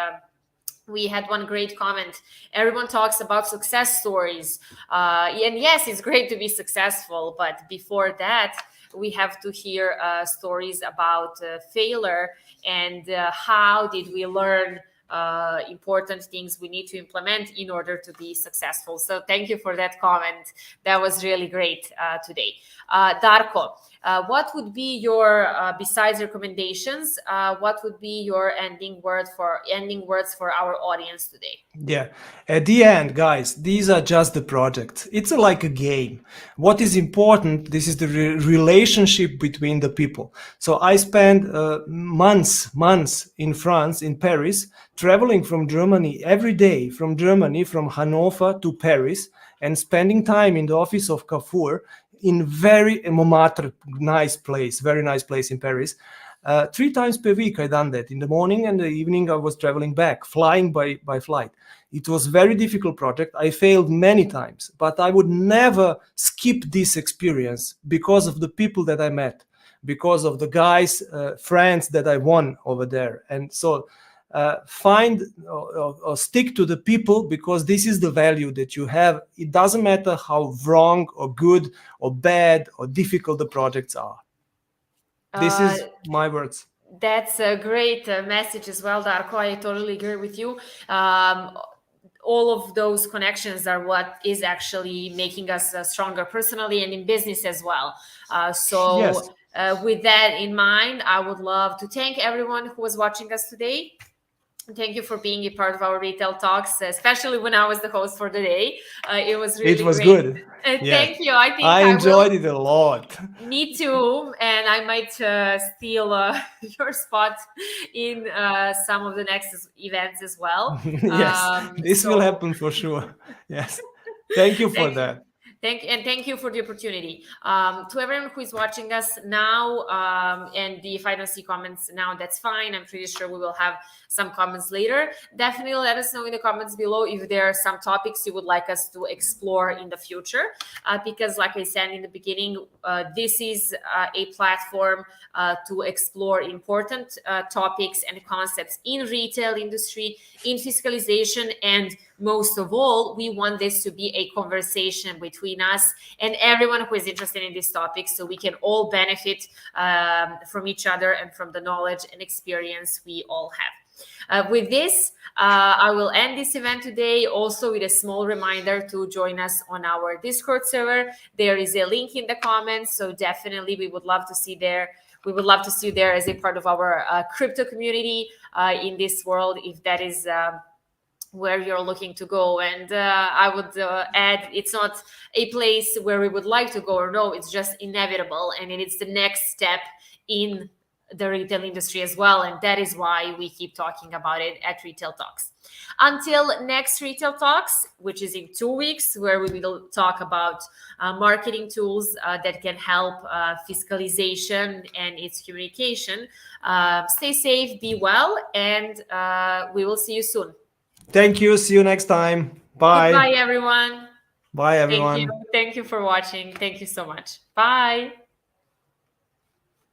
S2: we had one great comment. Everyone talks about success stories. And yes, it's great to be successful, but before that, we have to hear stories about failure and how did we learn important things we need to implement in order to be successful. So thank you for that comment. That was really great today. Darko, what would be your, besides recommendations, what would be your ending words for our audience today?
S1: Yeah, at the end, guys, these are just the projects. It's like a game. What is important, this is the relationship between the people. So I spent months in France, in Paris, traveling from Germany every day, from Germany, from Hanover to Paris, and spending time in the office of Carrefour in Montmartre, very nice place in Paris. 3 times per week I done that. In the morning and the evening I was traveling back, flying by flight. It was very difficult project. I failed many times, but I would never skip this experience because of the people that I met, because of the guys, friends that I won over there. And so find or stick to the people, because this is the value that you have. It doesn't matter how wrong or good or bad or difficult the projects are. This is my words.
S2: That's a great message as well, Darko. I totally agree with you. All of those connections are what is actually making us stronger personally and in business as well.
S1: Yes.
S2: With that in mind, I would love to thank everyone who was watching us today. Thank you for being a part of our retail talks, especially when I was the host for the day. It was really great.
S1: Good.
S2: Thank you. I think
S1: I enjoyed it a lot.
S2: Me too, and I might steal your spot in some of the next events as well.
S1: Yes, this will happen for sure. Yes, thank you for that.
S2: Thank you for the opportunity. To everyone who is watching us now, and if I don't see comments now, that's fine. I'm pretty sure we will have some comments later. Definitely let us know in the comments below if there are some topics you would like us to explore in the future. Because like I said in the beginning, this is a platform to explore important topics and concepts in retail industry, in fiscalization, and most of all, we want this to be a conversation between us and everyone who is interested in this topic, so we can all benefit from each other and from the knowledge and experience we all have. With this, I will end this event today, also with a small reminder to join us on our Discord server. There is a link in the comments, so definitely we would love to see there. We would love to see you there as a part of our crypto community in this world, if that is where you're looking to go. And I would add, it's not a place where we would like to go, or no, it's just inevitable, and it's the next step in the retail industry as well, and that is why we keep talking about it at Retail Talks. Until next Retail Talks, which is in 2 weeks, where we will talk about marketing tools that can help fiscalization and its communication. Stay safe, be well, and we will see you soon.
S1: Thank you. See you next time. Bye.
S2: Goodbye, everyone.
S1: Bye, everyone.
S2: Thank you for watching. Thank you so much. Bye.